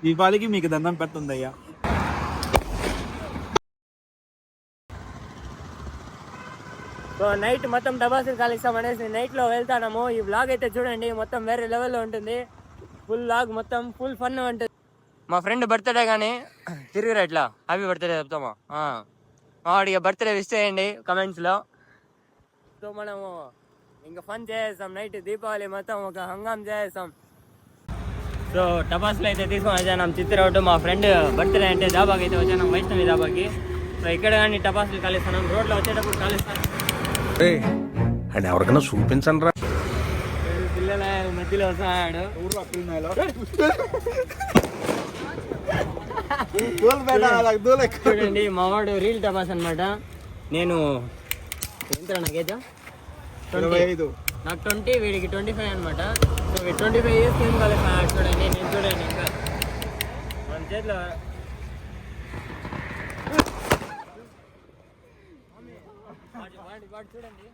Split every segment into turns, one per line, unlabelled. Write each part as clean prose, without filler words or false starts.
దీపావళికి మీకు దండం పెడుతుందయ్యా.
సో నైట్ మొత్తం టపాసులు కాలుస్తాం అనేసి నైట్లో వెళ్తాము. ఈ వ్లాగ్ అయితే చూడండి, మొత్తం వేరే లెవెల్లో ఉంటుంది. ఫుల్ వ్లాగ్ మొత్తం ఫుల్ ఫన్ ఉంటుంది. మా ఫ్రెండ్ బర్త్డే కానీ తిరిగిరా ఇట్లా హ్యాపీ బర్త్డే చెప్తామా. వాడికి బర్త్డే విష్ చేయండి కమెంట్స్లో. సో మనము ఇంకా ఫన్ చేసేస్తాం. నైట్ దీపావళి మొత్తం ఒక హంగాం చేసేస్తాం. సో టపాసులు అయితే తీసుకొని వచ్చాను చిత్రవట్టు. మా ఫ్రెండ్ బర్త్డే అంటే దాబాకి అయితే వచ్చాను, వైష్ణవి దాబాకి. సో ఇక్కడ కానీ టపాసులు కాలుస్తున్నాం, రోడ్లో వచ్చేటప్పుడు కాలుస్తాం.
అండ్ ఎవరికైనా చూపించండి రా.
పిల్లల మధ్యలో వస్తాడు. చూడండి మావాడు రీల్ టపాస్ అనమాట. నేను ఎంత నాకేజా 25, నాకు 20, వీడికి 25 అనమాట. సో 25 ఇయర్స్ ఏం కాలేదు చూడండి. నేను చూడండి ఇంకా మన చేతిలో వాడు చూడండి.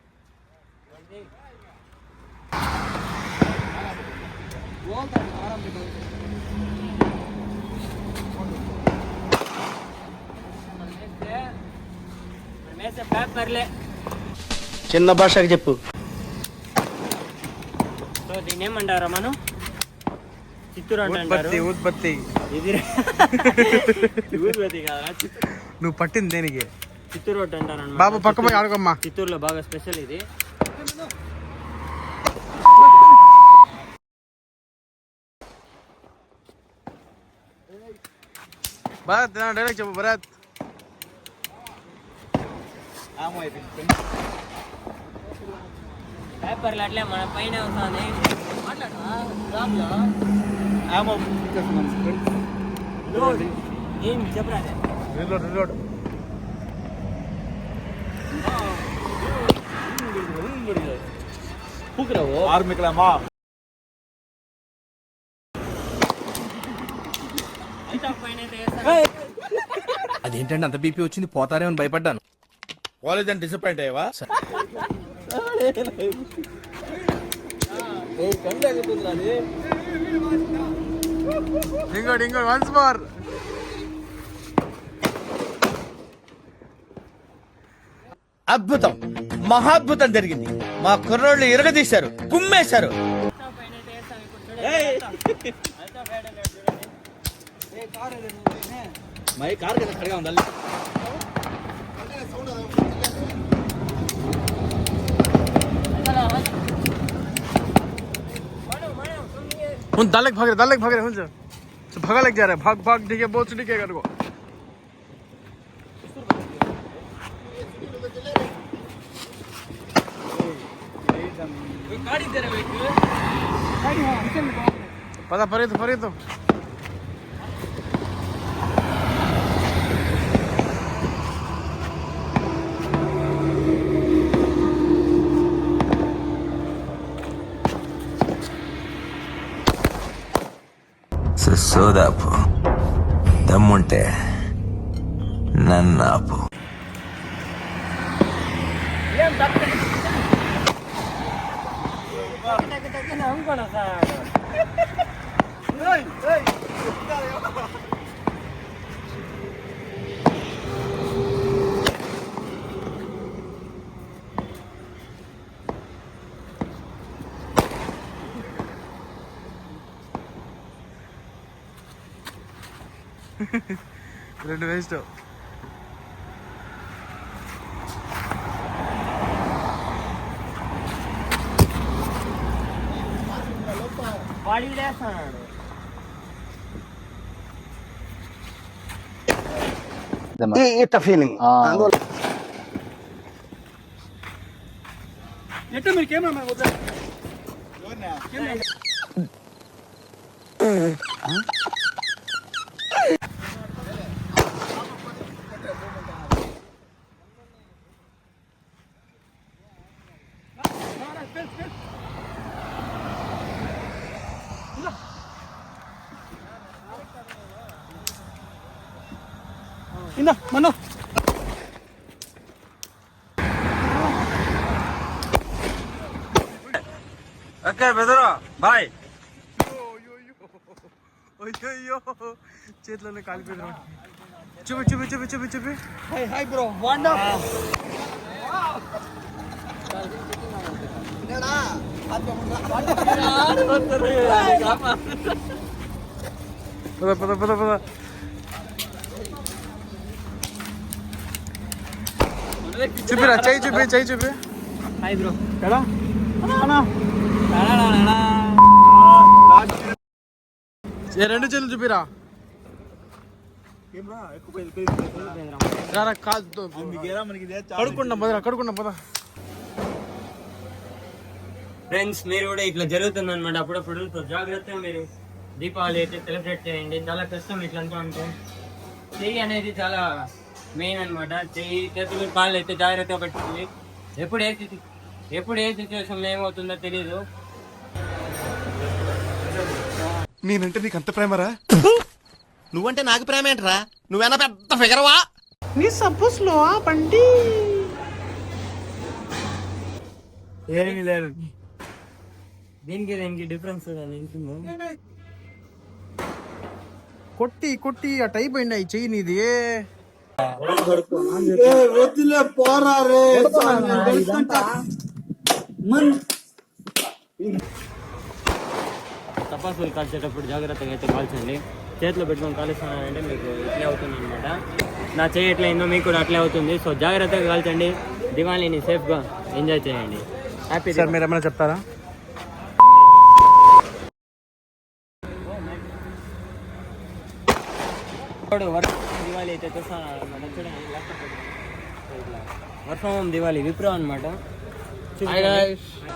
చిన్న భాషకి చెప్పు.
సో దీన్ని ఏమంటారా మనం? చిత్తూరు అంటారు.
ఉత్పత్తి
ఇది ఊద్బత్తి కాదా?
నువ్వు పట్టింది దేనికి?
చిత్తూరు రొట్టె అంటారు.
బాబు పక్క పోయి ఆడుకోమ్మా.
చిత్తూరులో బాగా స్పెషల్ ఇది.
భరత్ డైరెక్ట్ చెప్పు భరత్.
పేపర్లు అట్లే మన పైన వస్తుంది. ఏం చెప్పరా?
రిలోడ్ ఆర్మికులమ్మా.
అదేంటంటే అంత బీపీ వచ్చింది, పోతారేమని భయపడ్డాను.
కాలేజ్ అని డిసప్పాయింట్ అయ్యావా? ఇంకోటి వన్స్ మోర్.
అద్భుతం, మహాద్భుతం జరిగింది. మా కుర్రోళ్ళు ఇరగదీశారు, కుమ్మేశారు.
दालेक भाग रहे भगा लग जा रहा है. भाग ठीक है, बहुत ठीक है कर को. पता परे तो
సోదాపు దమ్ముంటే నన్ను ఆపు.
రెండు వేస్ట్.
వాడి వేస్తున్నాడు.
ఇట్ట ఫీలింగ్
ఎట్ట మీరు కెమెరా ఇందా మను. ఓకే బెదరు బాయ్. అయ్యో చేతిలోనే కాలిపోయింది. చూపి చూపి చూపి చూపి చూపి.
హాయ్ బ్రో వాండా
పద పద పద పద. చూపిరా చెయ్యి చూపి చెయ్యి చూపి.
Hi bro.
రెండు చేతులు చూపిరా. కాదు కడుక్కుంటాం పదరా కడుక్కుంటాం పద.
ఫ్రెండ్స్ మీరు కూడా ఇట్లా జరుగుతుంది అనమాట అప్పుడప్పుడు. సో జాగ్రత్తగా మీరు దీపావళి అయితే సెలబ్రేట్ చేయండి. చాలా కష్టం ఇట్లా అనుకో. చెయ్యి అనేది చాలా మెయిన్ అనమాట. చెయ్యి చేతులు కాళ్ళు అయితే జాగ్రత్తగా పెట్టుకోండి. ఎప్పుడు ఏ సిచ్యువేషన్లో ఏమవుతుందో తెలియదు.
నేనంటే నీకు అంత ప్రేమరా?
నువ్వంటే నాకు ప్రేమ ఏంట్రా? నువ్వేనా పెద్ద ఫిగరవా?
నీ సబ్బుస్లో బండి
ఏమీ లేదు. దీనికి డిఫరెన్స్
కొట్టి కొట్టి అట్ అయిపోయింది చెయ్యి నీది.
తపాసులు కాల్చేటప్పుడు జాగ్రత్తగా అయితే కాల్చండి. చేతిలో పెట్టుకొని కాలుస్తున్నానంటే మీకు ఇట్లే అవుతుంది అనమాట. నా చేయి ఎట్లా అయిందో మీకు కూడా అట్లే అవుతుంది. సో జాగ్రత్తగా కాల్చండి. దివాళీని సేఫ్గా ఎంజాయ్ చేయండి. హ్యాపీ.
సార్ మీరు ఏమైనా చెప్తారా?
దివాళీ అయితే చూస్తాను అనమాట. చూడండి work from home Diwali Wipro అనమాట.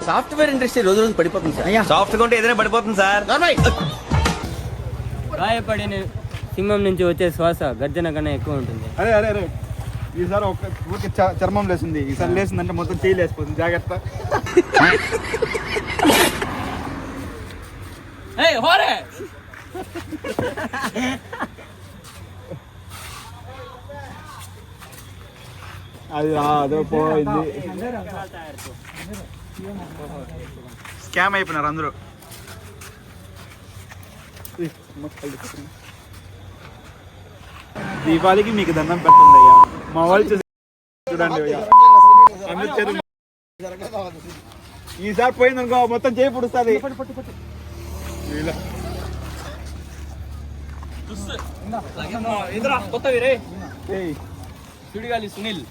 సాఫ్ట్వేర్ ఇండస్ట్రీ రోజు రోజు పడిపోతుంది సార్.
సాఫ్ట్ గా ఉంటే ఏదైనా పడిపోతుంది సార్.
గాయపడిన సింహం నుంచి వచ్చే శ్వాస గర్జన కన్నా ఎక్కువ ఉంటుంది.
అరే అరే అరే ఈసారి ఒక ఊరికి చర్మం లేసింది. ఈసారి లేసిందంటే మొత్తం చేయి లేసిపోతుంది. జాగ్రత్త. అది అదో పోయింది. స్కామ్ అయిపోయినారు అందరూ. దీపావళికి మీకు దండం పెట్టండి అయ్యా. మా వాళ్ళు చూడండి అయ్యా. ఈసారి పోయిందనుకో మొత్తం చేయి పుడుస్తుంది.
సుడిగాలి సునీల్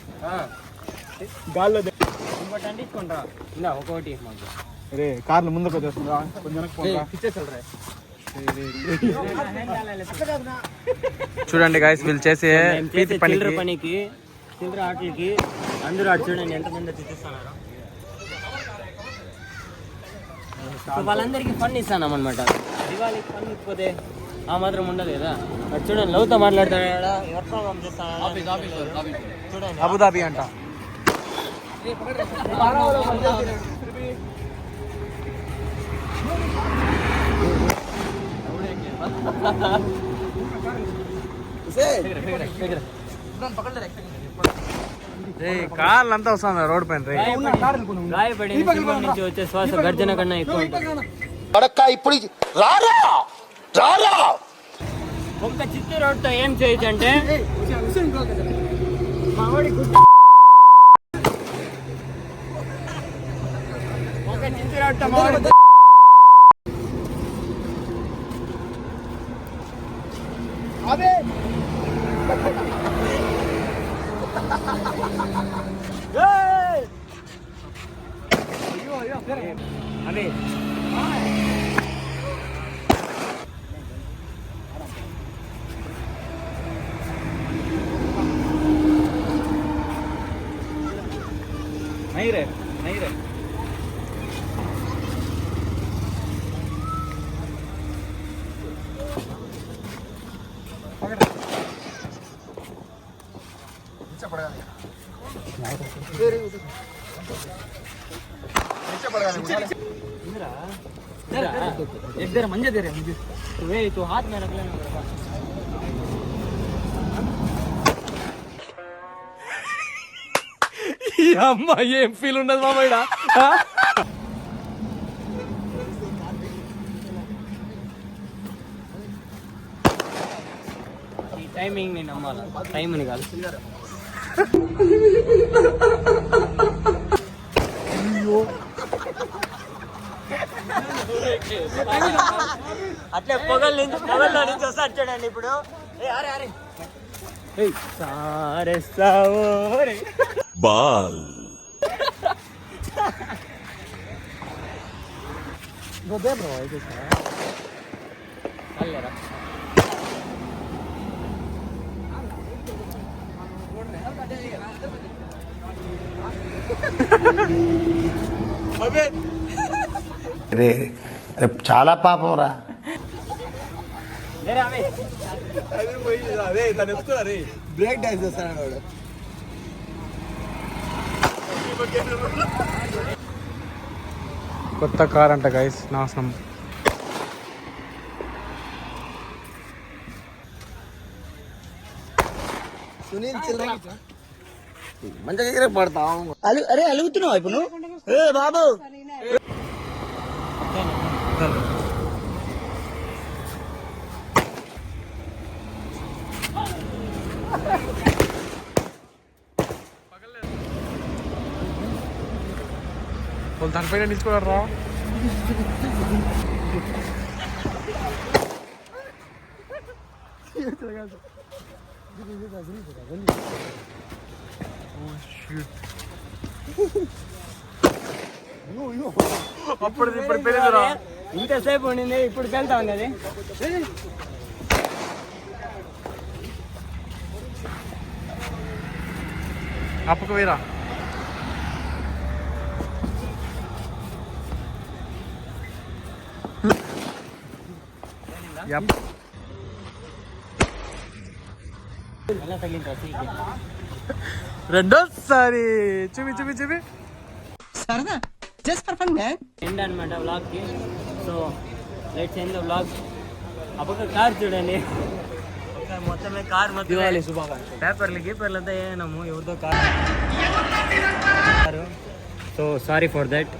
గాల్లో
ఇంకోటి అంటించుకుంటా. ఇలా ఒకటి మాకు
రే కార్లు ముందుకు వచ్చేస్తుందా? కొంచెం
చూడండి గాయస్ వీళ్ళు చేసే
చిల్లర పనికి చిల్లర ఆటలకి అందరూ అటు చూడండి ఎంతమంది చూపిస్తున్నారు. వాళ్ళందరికీ ఫన్ ఇస్తాను అనమాట. దివాళీకి ఫన్ ఇకపోతే ఆ మాత్రం ఉండదు కదా. అటు చూడండి లవ్తో మాట్లాడతాడా, చూడండి
అబుదాబి అంట. కార్లు అంతా వస్తుంది రోడ్ పైన.
గాయపడి సింహం నుంచి వచ్చే శ్వాస గర్జన కన్నా ఎక్కువ ఉంటుంది.
ఇప్పుడు రారా రారా
ఒక్క చిత్తూరు రోడ్తో ఏం చేయొచ్చు అంటే ఒక చిత్తూరు రోడ్తో మావాడి అదే
नहीं रहे
इधर मंजे दे रहे तो वे तो हाथ में रख लेना.
అమ్మా ఏం ఫీల్ ఉండదు మామయ్య.
టైమింగ్ ని నమ్మాలి, టైంని కాదు. అట్లే పొగల్లో నుంచి వస్తాడు చూడండి ఇప్పుడు.
బాల్
రే రే చాలా పాపం రా.
బ్రేక్ డాన్స్ చేస్తాడు వాడు.
కొత్త కార్ అంట గైస్, నాశనం.
సునీల్ చిల్లర మంచిగా పడతావు. అరే అలుగుతున్నావు ఇప్పుడు నువ్వు? ఏ బాబు
వాళ్ళు దానిపైన నిలుచుకున్నారు రా. అప్పుడు ఇప్పుడు పెరిగిరా.
ఇంతసేపు ఉండింది, ఇప్పుడు వెళ్తా ఉంది అది.
అప్పకు వేరా. రెండోసారి చూపి
సరదా just for fun man.
End అనమాట వ్లాగ్ కి. So let's end the vlog. అప్పుడు కార్ చూడండి, మొత్తమే కార్ మొత్తం పేపర్లు గీపర్లు అంతా ఏనాము ఎవరితో car. So sorry for that.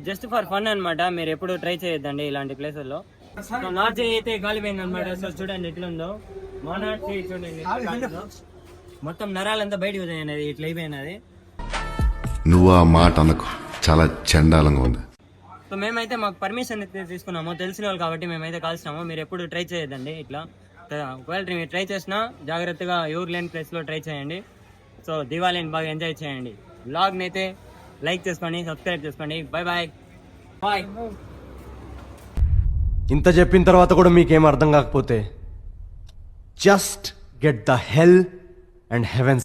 Just for fun అనమాట. మీరు ఎప్పుడు ట్రై చేయొద్దండి ఇలాంటి ప్లేసుల్లో. నా చేయి అయితే గాలిపోయింది అనమాట. సో చూడండి ఎట్లుందో. మా నాటి చేయి చూడండి మొత్తం నరాలంతా బయటకు పోయినది, ఇట్లా అయిపోయినది.
నువ్వు ఆ మాట అనకు, చాలా చండాలంగా ఉంది.
సో మేమైతే మాకు పర్మిషన్ అయితే తీసుకున్నాము, తెలిసిన వాళ్ళు కాబట్టి మేమైతే కాల్చినాము. మీరు ఎప్పుడు ట్రై చేయొద్దండి ఇట్లా. ఒకవేళ మీరు ట్రై చేసినా జాగ్రత్తగా ఎవరు లేని ప్లేస్లో ట్రై చేయండి. సో దివాళీని బాగా ఎంజాయ్ చేయండి. వ్లాగ్ని అయితే లైక్ చేసుకోండి, సబ్స్క్రైబ్ చేసుకోండి. Bye bye bye.
ఇంత చెప్పిన తర్వాత కూడా మీకేం అర్థం కాకపోతే just get the hell and heavens.